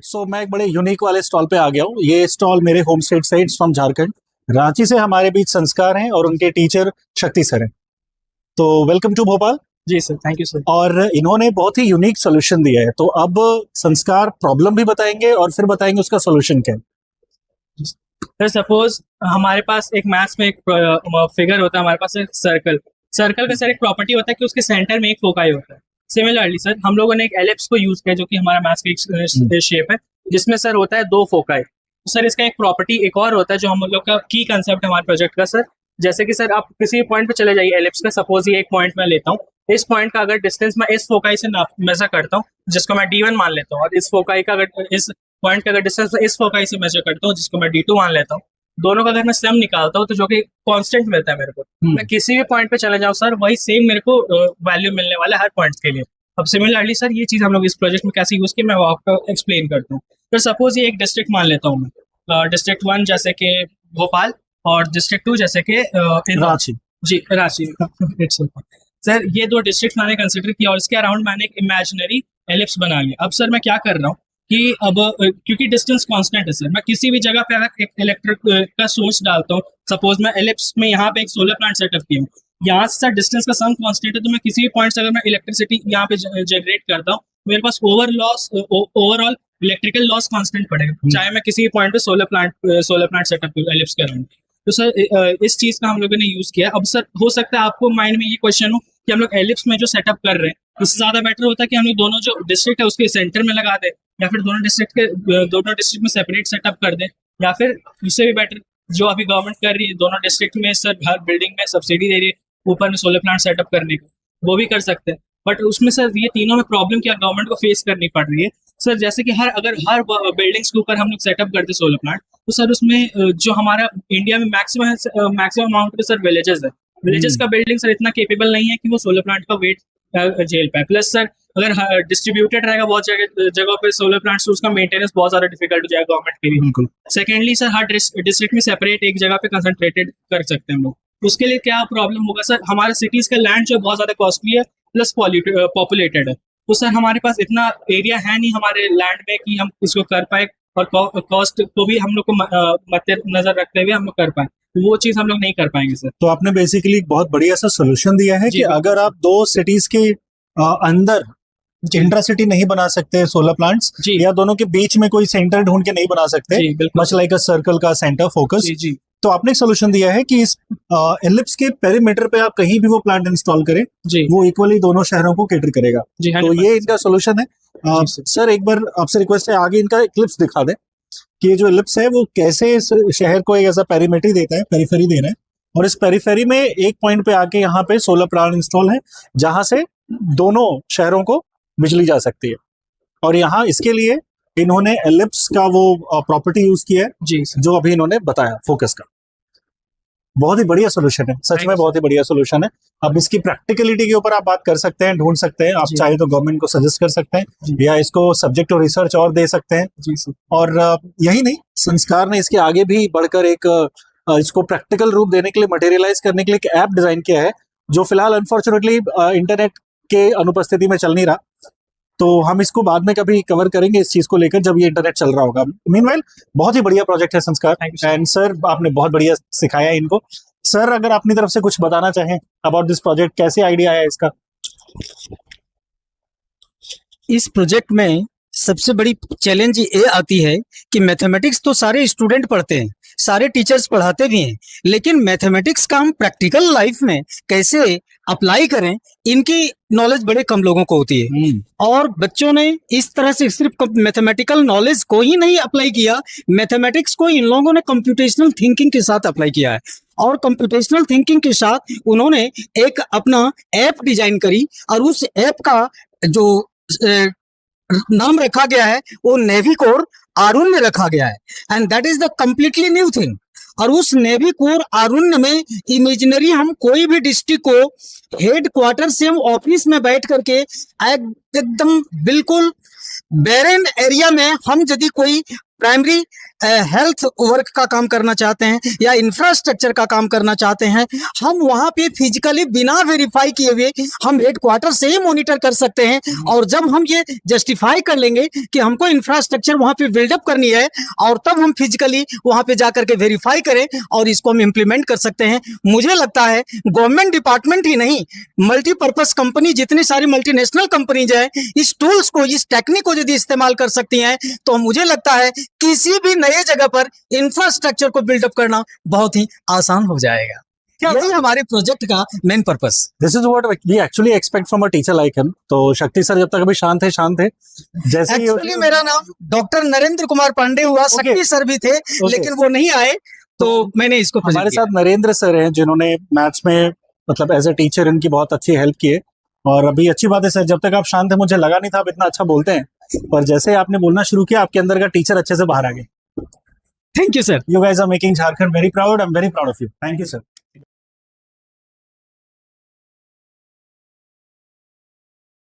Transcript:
Right so मैं एक बड़े यूनिक वाले स्टॉल पे आ गया हूँ। ये स्टॉल मेरे होम स्टेट से फ्रॉम झारखंड, रांची से हमारे बीच संस्कार हैं और उनके टीचर शक्ति सर हैं। तो वेलकम टू भोपाल। जी सर, थैंक यू सर। और इन्होंने बहुत ही यूनिक सोल्यूशन दिया है, तो अब संस्कार प्रॉब्लम भी बताएंगे और फिर बताएंगे उसका सोल्यूशन क्या है। सर सपोज हमारे पास एक मैथ्स में एक फिगर होता है, हमारे पास एक सर्कल का सर एक प्रॉपर्टी होता है कि उसके सेंटर में एक फोकाई होता है। सिमिलरली सर हम लोगों ने एक एलिप्स को यूज किया जो कि हमारा मैथ्स का एक शेप है जिसमें सर होता है दो फोकाई। तो सर इसका एक प्रॉपर्टी एक और होता है जो हम लोग का की कंसेप्ट है हमारे प्रोजेक्ट का सर। जैसे कि सर आप किसी पॉइंट पे चले जाइए एलिप्स का, सपोज ये एक पॉइंट मैं लेता हूँ, इस पॉइंट का अगर डिस्टेंस मैं इस फोकाई से मेजर करता हूँ जिसको मैं D1 मान लेता हूँ, और इस फोकाई का अगर इस पॉइंट का अगर डिस्टेंस मैं इस फोकाई से मेजर करता हूँ जिसको मैं D2 मान लेता हूँ, दोनों का अगर मैं सम निकालता हूँ तो जो कि कांस्टेंट मिलता है मेरे को, मैं किसी भी पॉइंट पे चले जाऊँ सर वही सेम मेरे को वैल्यू मिलने वाला है हर पॉइंट के लिए। अब सिमिलरली सर ये चीज हम लोग इस प्रोजेक्ट में कैसे यूज की मैं वो आपको एक्सप्लेन करता हूँ। तो सपोज ये एक डिस्ट्रिक्ट मान लेता हूँ मैं, डिस्ट्रिक्ट 1 जैसे कि भोपाल और डिस्ट्रिक्ट 2 जैसे कि रांची। जी रांची। सर ये दो डिस्ट्रिक्ट मैंने कंसिडर किया और इसके अराउंड मैंने एक इमेजिनरी एलिप्स बना लिया। अब सर मैं क्या कर रहा हूँ कि अब क्योंकि डिस्टेंस कांस्टेंट है सर, मैं किसी भी जगह पे अगर एक इलेक्ट्रिक का सोर्स डालता हूँ, सपोज मैं एलिप्स में यहाँ पे एक सोलर प्लांट सेटअप किया हूँ, यहाँ से सर डिस्टेंस का सम कांस्टेंट है, तो मैं किसी भी पॉइंट से अगर मैं इलेक्ट्रिसिटी यहाँ पे जनरेट करता हूँ मेरे पास ओवरऑल इलेक्ट्रिकल लॉस कांस्टेंट पड़ेगा, चाहे मैं किसी भी पॉइंट पे सोलर प्लांट सेटअप करूँ एलिप्स के अराउंड। तो सर इस चीज का हम लोगों ने यूज किया। अब सर हो सकता है आपको माइंड में ये क्वेश्चन हो कि हम लोग एलिप्स में जो सेटअप कर रहे हैं उससे ज्यादा बेटर होता है कि हम लोग दोनों जो डिस्ट्रिक्ट है उसके सेंटर में लगा दें, या फिर दोनों डिस्ट्रिक्ट में सेपरेट सेटअप कर दें, या फिर उससे भी बेटर जो अभी गवर्नमेंट कर रही है दोनों डिस्ट्रिक्ट में सर हर बिल्डिंग में सब्सिडी दे रही है ऊपर में सोलर प्लांट सेटअप करने को, वो भी कर सकते हैं। बट उसमें सर ये तीनों में प्रॉब्लम क्या गवर्नमेंट को फेस करनी पड़ रही है सर, जैसे कि हर बिल्डिंग्स के ऊपर हम लोग सेटअप करते सोलर प्लांट, तो सर उसमें जो हमारा इंडिया में मैक्सिमम अमाउंट पे सर विलेजेस है, विलेजेस का बिल्डिंग सर इतना केपेबल नहीं है कि वो सोलर प्लांट का वेट झेल पाए। प्लस सर अगर डिस्ट्रीब्यूटेड रहेगा बहुत जगह पे सोलर प्लांट, तो उसका मेंटेनेंस बहुत ज्यादा डिफिकल्ट हो जाएगा गवर्नमेंट के लिए। बिल्कुल। सेकेंडली सर हर डिस्ट्रिक्ट में सेपरेट एक जगह पे कंसंट्रेटेड कर सकते हैं हम लोग। उसके लिए क्या प्रॉब्लम होगा सर, हमारे सिटीज का लैंड जो बहुत ज्यादा कॉस्टली है प्लस पॉपुलेटेड है, तो सर हमारे पास इतना एरिया है नहीं हमारे लैंड में कि हम इसको कर पाए, और कॉस्ट को भी हम लोग को मद्देनजर रखते हुए हम लोग कर पाए, वो चीज हम लोग नहीं कर पाएंगे सर। तो आपने बेसिकली एक बहुत बढ़िया सा सोल्यूशन दिया है कि अगर आप दो सिटीज के अंदर इंट्रासिटी नहीं बना सकते सोलर प्लांट्स, या दोनों के बीच में कोई सेंटर ढूंढ के नहीं बना सकते, मच लाइक अ सर्कल का सेंटर फोकस, तो आपने एक सोल्यूशन दिया है कि इस एलिप्स के पेरीमीटर पे आप कहीं भी वो प्लांट इंस्टॉल करें, वो इक्वली दोनों शहरों को कैटर करेगा। तो ये इनका सोल्यूशन है। सर एक बार आपसे रिक्वेस्ट है आगे इनका क्लिप्स दिखा दें कि ये जो एलिप्स है वो कैसे शहर को एक ऐसा पेरीमीटर देता है, पेरीफेरी दे रहा है, और इस पेरीफेरी में एक पॉइंट पे आके यहाँ पे सोलर प्लांट इंस्टॉल है जहां से दोनों शहरों को बिजली जा सकती है। और यहाँ इसके लिए इन्होंने एलिप्स का वो प्रॉपर्टी यूज किया है जो अभी इन्होंने बताया फोकस का। बहुत ही बढ़िया सोल्यूशन है, सच में बहुत ही बढ़िया सोल्यूशन है। अब इसकी प्रैक्टिकलिटी के ऊपर आप बात कर सकते हैं, ढूंढ सकते हैं, आप चाहे तो गवर्नमेंट को सजेस्ट कर सकते हैं या इसको सब्जेक्ट टू रिसर्च और दे सकते हैं। और यही नहीं, संस्कार ने इसके आगे भी बढ़कर एक इसको प्रैक्टिकल रूप देने के लिए, मटेरियलाइज करने के लिए एक ऐप डिजाइन किया है जो फिलहाल अनफॉर्चुनेटली इंटरनेट के अनुपस्थिति में चल नहीं रहा, तो हम इसको बाद में कभी कवर करेंगे इस चीज को लेकर जब ये इंटरनेट चल रहा होगा। मीनवाइल बहुत ही बढ़िया प्रोजेक्ट है संस्कार, एंड सर आपने बहुत बढ़िया सिखाया इनको। सर अगर अपनी तरफ से कुछ बताना चाहें अबाउट दिस प्रोजेक्ट, कैसे आइडिया आया इसका? इस प्रोजेक्ट में सबसे बड़ी चैलेंज ये आती है कि मैथमेटिक्स तो सारे स्टूडेंट पढ़ते हैं, सारे टीचर्स पढ़ाते भी हैं, लेकिन मैथमेटिक्स का हम प्रैक्टिकल लाइफ में कैसे अप्लाई करें, इनकी नॉलेज बड़े कम लोगों को होती है। और बच्चों ने इस तरह से सिर्फ मैथमेटिकल नॉलेज को ही नहीं अप्लाई किया, मैथमेटिक्स को इन लोगों ने कंप्यूटेशनल थिंकिंग के साथ अप्लाई किया है, और कंप्यूटेशनल थिंकिंग के साथ उन्होंने एक अपना ऐप डिजाइन करी, और उस ऐप का जो नाम रखा गया है वो नेवी कोर आरुण्य रखा गया है, and that is the completely new thing. और उस नेवी कोर आरुण्य में इमेजिनरी हम कोई भी डिस्ट्रिक्ट को हेड क्वार्टर से हम ऑफिस में बैठ करके एकदम बिल्कुल बैरन एरिया में हम यदि कोई प्राइमरी हेल्थ वर्क का काम करना चाहते हैं या इंफ्रास्ट्रक्चर का काम करना चाहते हैं, हम वहां पे फिजिकली बिना वेरीफाई किए हुए हम हेडक्वार्टर से ही मॉनिटर कर सकते हैं। और जब हम ये जस्टिफाई कर लेंगे कि हमको इंफ्रास्ट्रक्चर वहां पे बिल्डअप करनी है, और तब हम फिजिकली वहां पे जाकर के वेरीफाई करें और इसको हम इम्प्लीमेंट कर सकते हैं। मुझे लगता है गवर्नमेंट डिपार्टमेंट ही नहीं, मल्टीपर्पज कंपनी, जितनी सारी मल्टीनेशनल कंपनीज है, इस टूल्स को, इस टेक्निक को यदि इस्तेमाल कर सकती हैं, तो मुझे लगता है किसी भी नए जगह पर इंफ्रास्ट्रक्चर को बिल्डअप करना बहुत ही आसान हो जाएगा। यही हमारे प्रोजेक्ट का main purpose. This is what we actually expect from a teacher like him. तो शक्ति सर जब तक अभी शांत है जैसे एक्चुअली मेरा नाम डॉक्टर नरेंद्र कुमार पांडे हुआ, शक्ति सर भी थे लेकिन वो नहीं आए, तो मैंने इसको हमारे साथ नरेंद्र सर हैं जिन्होंने मैथ्स में मतलब एज ए टीचर इनकी बहुत अच्छी हेल्प की है। और अभी अच्छी बात है सर, जब तक आप शांत है मुझे लगा नहीं था आप इतना अच्छा बोलते हैं, पर जैसे आपने बोलना शुरू किया आपके अंदर का टीचर अच्छे से बाहर आ गए। Thank you sir. You guys are making Jharkhand very proud. I'm very proud of you. Thank you, sir.